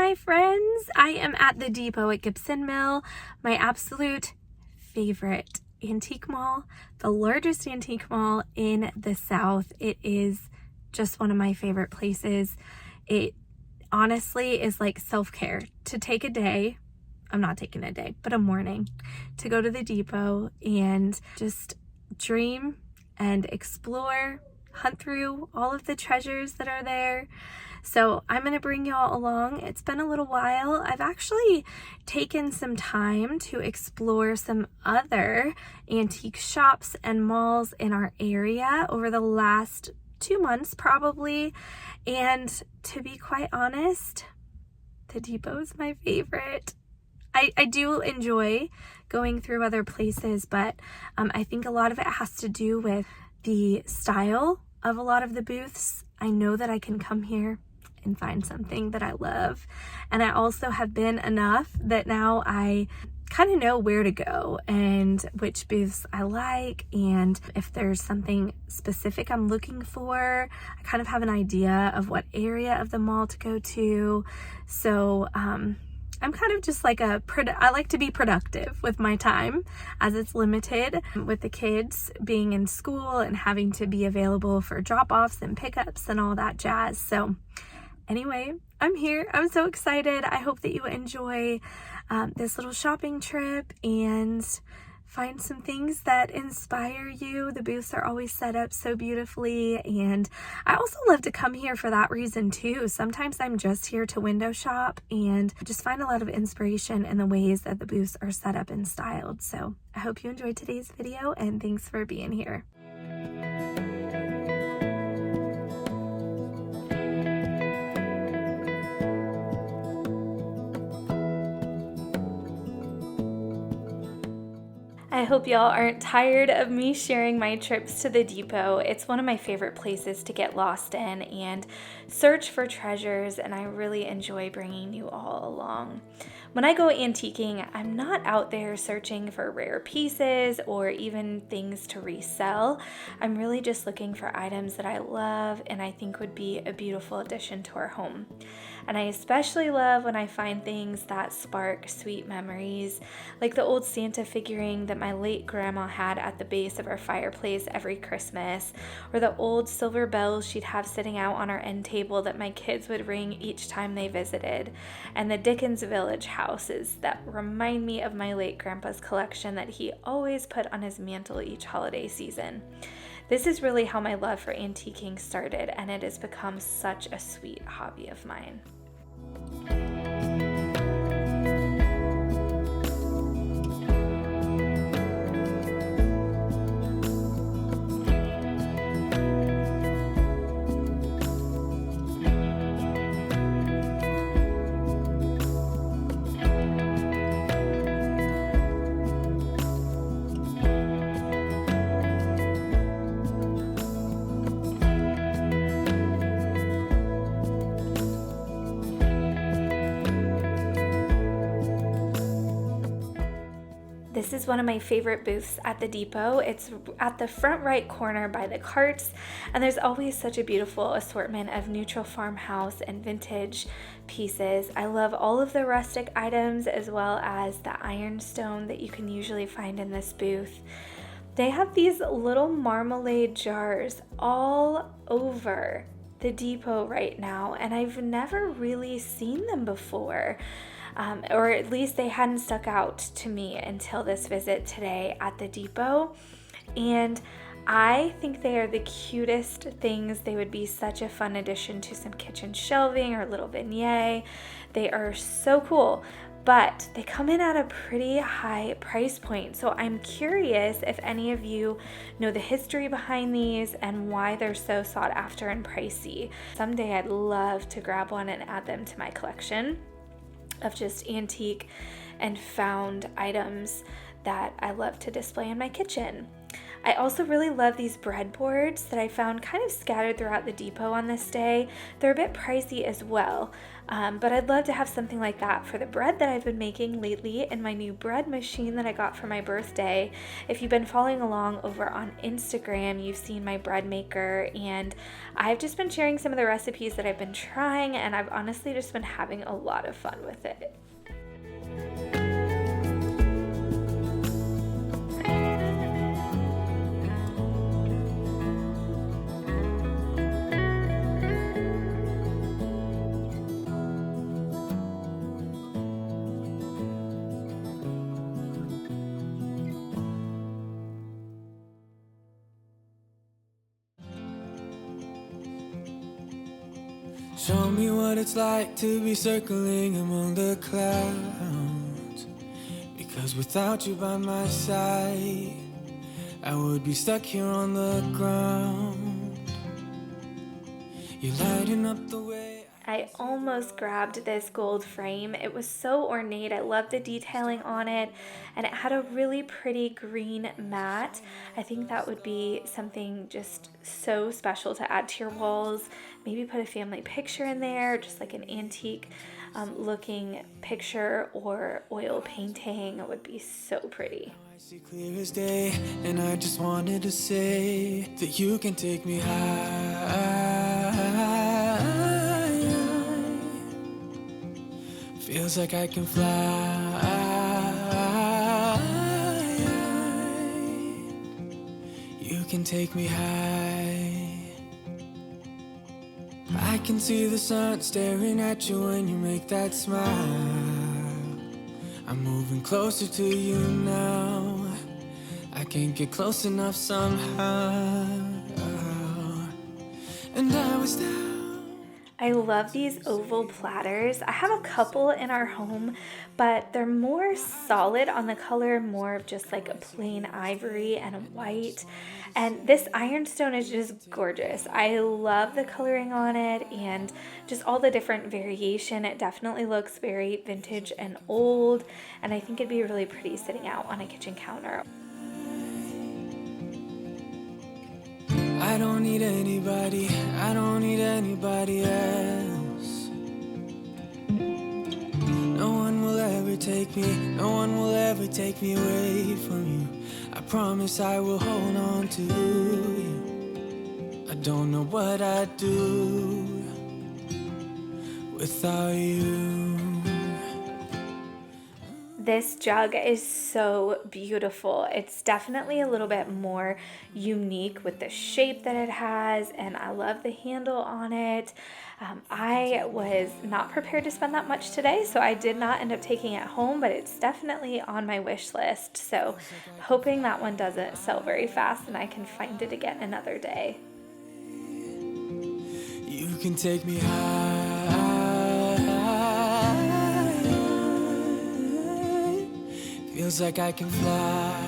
my friends. I am at the depot at Gibson Mill, my absolute favorite antique mall, the largest antique mall in the South. It is just one of my favorite places. It honestly is like self-care to take a day. I'm not taking a day, but a morning to go to the depot and just dream and explore, hunt through all of the treasures that are there. So I'm going to bring y'all along. It's been a little while. I've actually taken some time to explore some other antique shops and malls in our area over the last 2 months probably. And to be quite honest, the depot is my favorite. I do enjoy going through other places, but I think a lot of it has to do with the style of a lot of the booths. I know that I can come here and find something that I love. And I also have been enough that now I kind of know where to go and which booths I like, and if there's something specific I'm looking for, I kind of have an idea of what area of the mall to go to. So I'm kind of just like I like to be productive with my time as it's limited with the kids being in school and having to be available for drop-offs and pickups and all that jazz. So anyway, I'm here. I'm so excited. I hope that you enjoy this little shopping trip and find some things that inspire you. The booths are always set up so beautifully, and I also love to come here for that reason too. Sometimes I'm just here to window shop and just find a lot of inspiration in the ways that the booths are set up and styled. So I hope you enjoyed today's video, and thanks for being here. I hope y'all aren't tired of me sharing my trips to the depot. It's one of my favorite places to get lost in and search for treasures, and I really enjoy bringing you all along. When I go antiquing, I'm not out there searching for rare pieces or even things to resell. I'm really just looking for items that I love and I think would be a beautiful addition to our home. And I especially love when I find things that spark sweet memories, like the old Santa figurine that my late grandma had at the base of our fireplace every Christmas, or the old silver bells she'd have sitting out on our end table that my kids would ring each time they visited, and the Dickens Village houses that remind me of my late grandpa's collection that he always put on his mantle each holiday season. This is really how my love for antiquing started, and it has become such a sweet hobby of mine. This is one of my favorite booths at the depot. It's at the front right corner by the carts, and there's always such a beautiful assortment of neutral farmhouse and vintage pieces. I love all of the rustic items as well as the ironstone that you can usually find in this booth. They have these little marmalade jars all over the depot right now, and I've never really seen them before. Or at least they hadn't stuck out to me until this visit today at the depot. And I think they are the cutest things. They would be such a fun addition to some kitchen shelving or little vignette. They are so cool, but they come in at a pretty high price point. So I'm curious if any of you know the history behind these and why they're so sought after and pricey. Someday I'd love to grab one and add them to my collection of just antique and found items that I love to display in my kitchen. I also really love these breadboards that I found kind of scattered throughout the depot on this day. They're a bit pricey as well, but I'd love to have something like that for the bread that I've been making lately in my new bread machine that I got for my birthday. If you've been following along over on Instagram, you've seen my bread maker, and I've just been sharing some of the recipes that I've been trying, and I've honestly just been having a lot of fun with it. Show me what it's like to be circling among the clouds, because without you by my side, I would be stuck here on the ground. You're lighting up the way. I almost grabbed this gold frame. It was so ornate. I love the detailing on it, and it had a really pretty green mat. I think that would be something just so special to add to your walls. Maybe put a family picture in there, just like an antique looking picture or oil painting. It would be so pretty. I see clear as day, and I just wanted to say that you can take me high. Feels like I can fly. You can take me high. I can see the sun staring at you when you make that smile. I'm moving closer to you now. I can't get close enough somehow. And I was down. I love these oval platters. I have a couple in our home, but they're more solid on the color, more of just like a plain ivory and a white. And this ironstone is just gorgeous. I love the coloring on it and just all the different variation. It definitely looks very vintage and old, and I think it'd be really pretty sitting out on a kitchen counter. I don't need anybody, I don't need anybody else. No one will ever take me, no one will ever take me away from you. I promise I will hold on to you. I don't know what I'd do without you. This jug is so beautiful. It's definitely a little bit more unique with the shape that it has, and I love the handle on it. I was not prepared to spend that much today, so I did not end up taking it home, but it's definitely on my wish list. So hoping that one doesn't sell very fast and I can find it again another day. You can take me high. Feels like I can fly.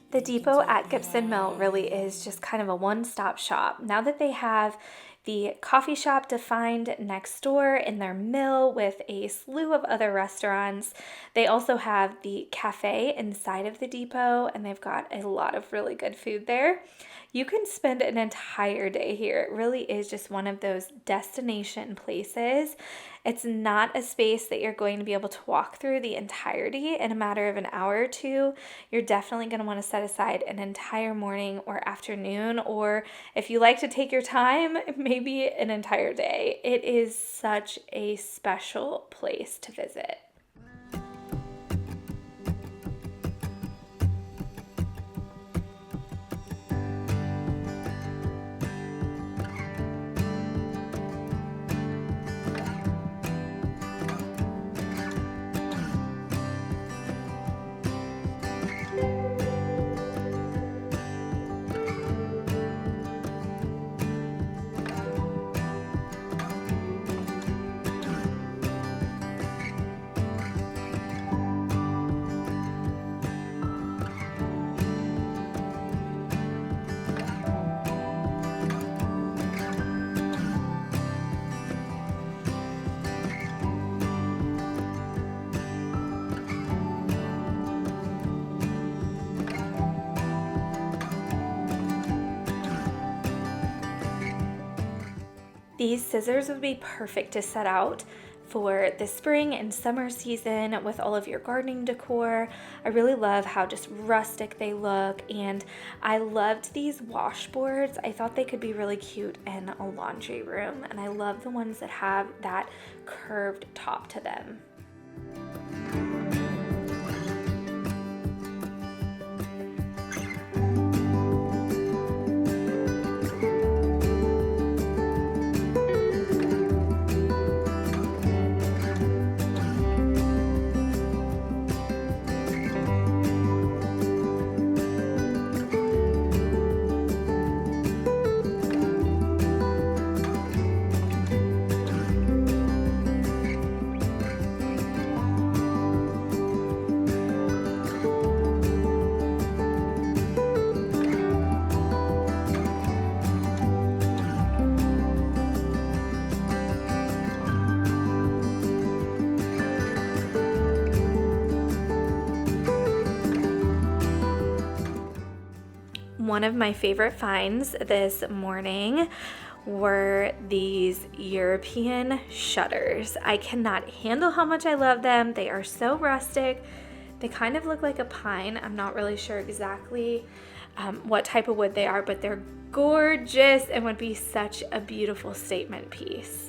The depot at Gibson Mill really is just kind of a one-stop shop. Now that they have the coffee shop defined next door in their mill with a slew of other restaurants, they also have the cafe inside of the depot, and they've got a lot of really good food there. You can spend an entire day here. It really is just one of those destination places. It's not a space that you're going to be able to walk through the entirety in a matter of an hour or two. You're definitely going to want to set aside an entire morning or afternoon, or if you like to take your time, maybe an entire day. It is such a special place to visit. These scissors would be perfect to set out for the spring and summer season with all of your gardening decor. I really love how just rustic they look, and I loved these washboards. I thought they could be really cute in a laundry room, and I love the ones that have that curved top to them. One of my favorite finds this morning were these European shutters. I cannot handle how much I love them. They are so rustic. They kind of look like a pine. I'm not really sure exactly what type of wood they are, but they're gorgeous and would be such a beautiful statement piece.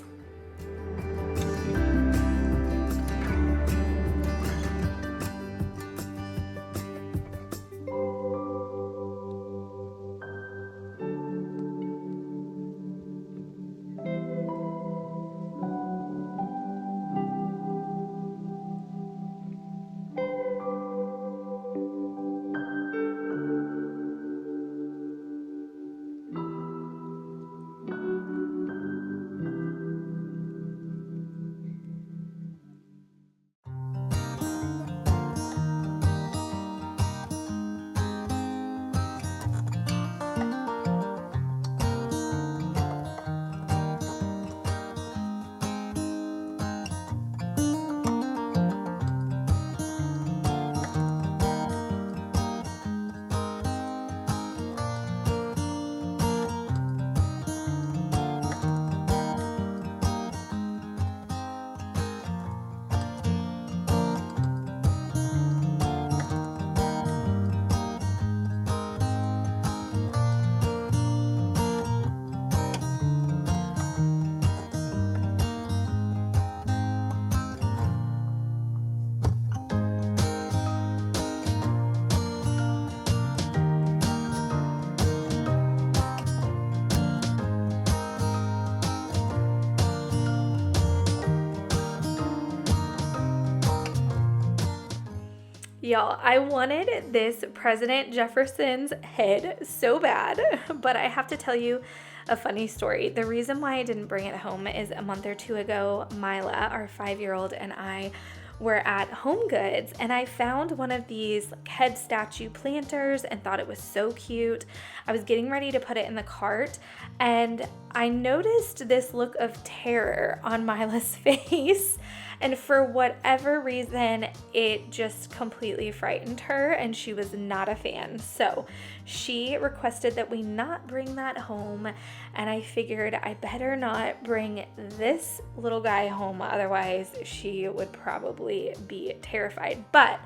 Y'all, I wanted this President Jefferson's head so bad, but I have to tell you a funny story. The reason why I didn't bring it home is a month or two ago, Mila, our 5-year-old, and I were at Home Goods, and I found one of these head statue planters and thought it was so cute. I was getting ready to put it in the cart, and I noticed this look of terror on Mila's face. And for whatever reason, it just completely frightened her, and she was not a fan. So she requested that we not bring that home, and I figured I better not bring this little guy home, otherwise she would probably be terrified. But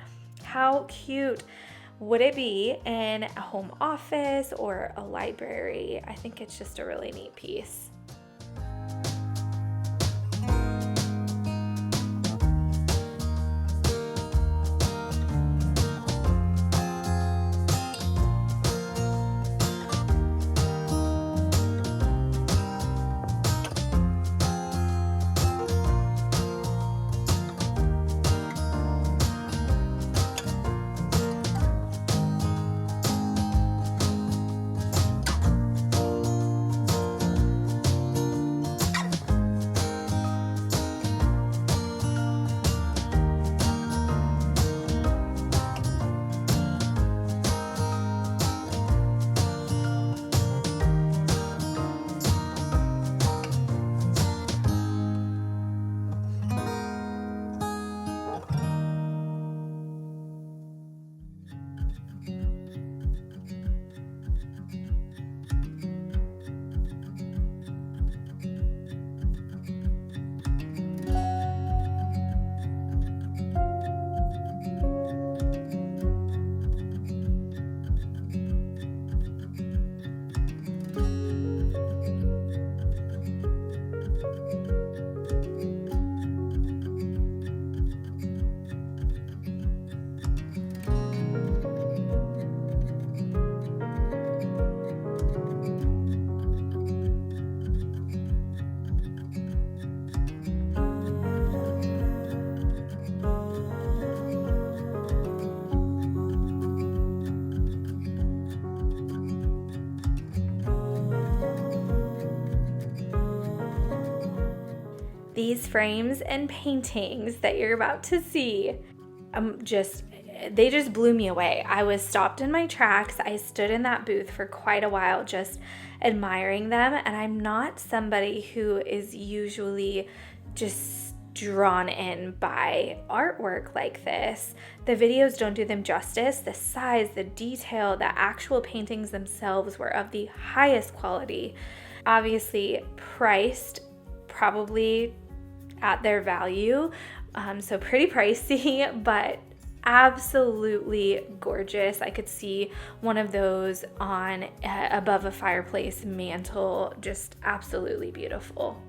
how cute would it be in a home office or a library? I think it's just a really neat piece. These frames and paintings that you're about to see, they just blew me away. I was stopped in my tracks. I stood in that booth for quite a while just admiring them, and I'm not somebody who is usually just drawn in by artwork like this. The videos don't do them justice. The size, the detail, the actual paintings themselves were of the highest quality. Obviously priced probably at their value, so pretty pricey, but absolutely gorgeous. I could see one of those on above a fireplace mantle, just absolutely beautiful.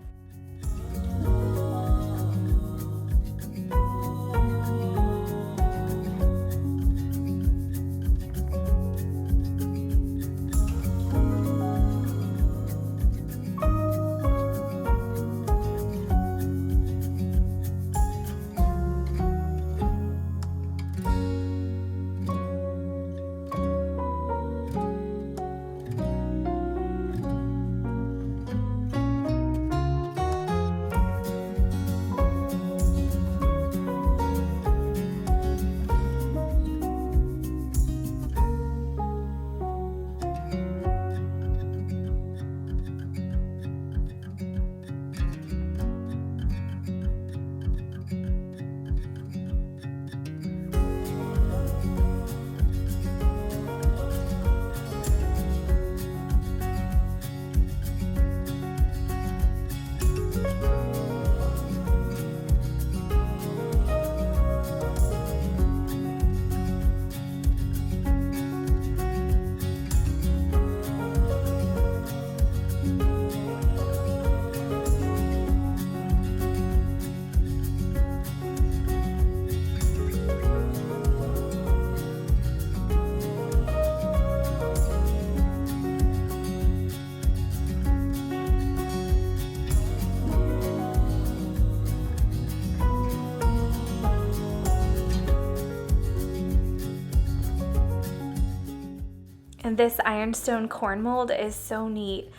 And this ironstone corn mold is so neat.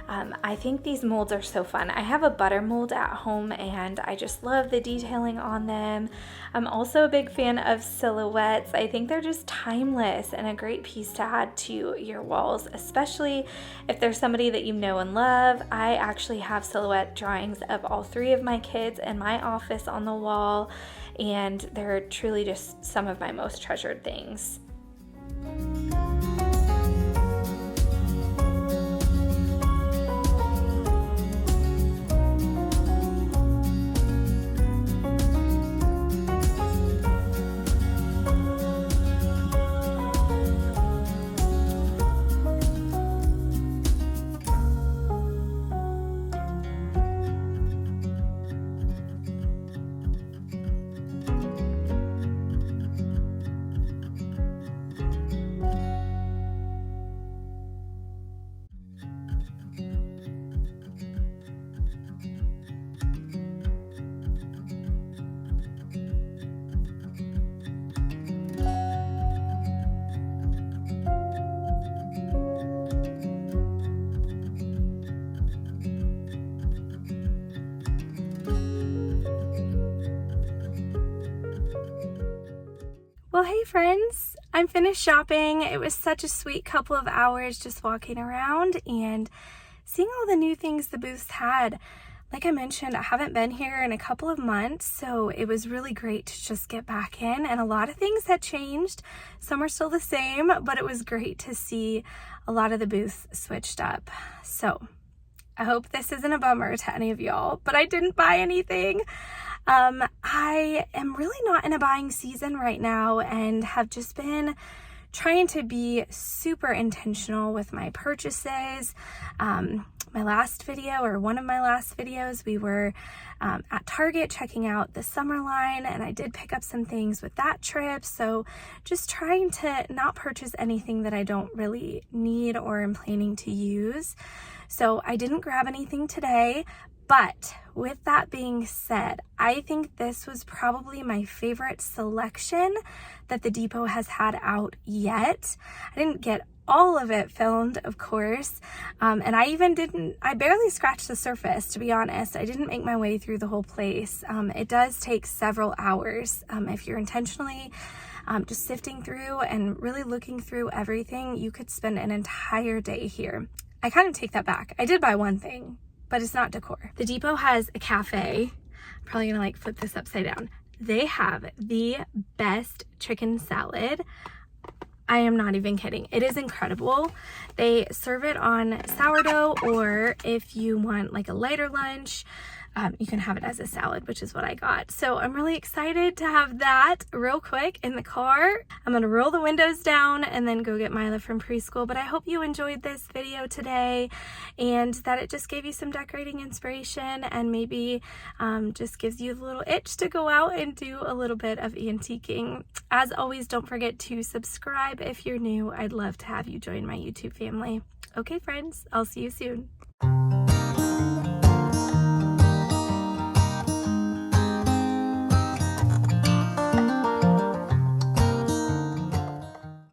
I think these molds are so fun. I have a butter mold at home and I just love the detailing on them. I'm also a big fan of silhouettes. I think they're just timeless and a great piece to add to your walls, especially if there's somebody that you know and love. I actually have silhouette drawings of all three of my kids in my office on the wall, and they're truly just some of my most treasured things. Well, hey friends, I'm finished shopping. It was such a sweet couple of hours just walking around and seeing all the new things the booths had. Like I mentioned, I haven't been here in a couple of months, so it was really great to just get back in, and a lot of things had changed. Some are still the same, but it was great to see a lot of the booths switched up. So I hope this isn't a bummer to any of y'all, but I didn't buy anything. I am really not in a buying season right now and have just been trying to be super intentional with my purchases. My last video, or one of my last videos, we were at Target checking out the summer line, and I did pick up some things with that trip. So just trying to not purchase anything that I don't really need or am planning to use. So I didn't grab anything today, But with that being said, I think this was probably my favorite selection that the Depot has had out yet. I didn't get all of it filmed, of course, and I barely scratched the surface, to be honest. I didn't make my way through the whole place. It does take several hours. If you're intentionally just sifting through and really looking through everything, you could spend an entire day here. I kind of take that back. I did buy one thing, but it's not decor. The Depot has a cafe. I'm probably gonna like flip this upside down. They have the best chicken salad. I am not even kidding. It is incredible. They serve it on sourdough, or if you want like a lighter lunch, you can have it as a salad, which is what I got. So I'm really excited to have that real quick in the car. I'm gonna roll the windows down and then go get Mila from preschool. But I hope you enjoyed this video today and that it just gave you some decorating inspiration and maybe just gives you a little itch to go out and do a little bit of antiquing. As always, don't forget to subscribe if you're new. I'd love to have you join my YouTube family. Okay, friends, I'll see you soon.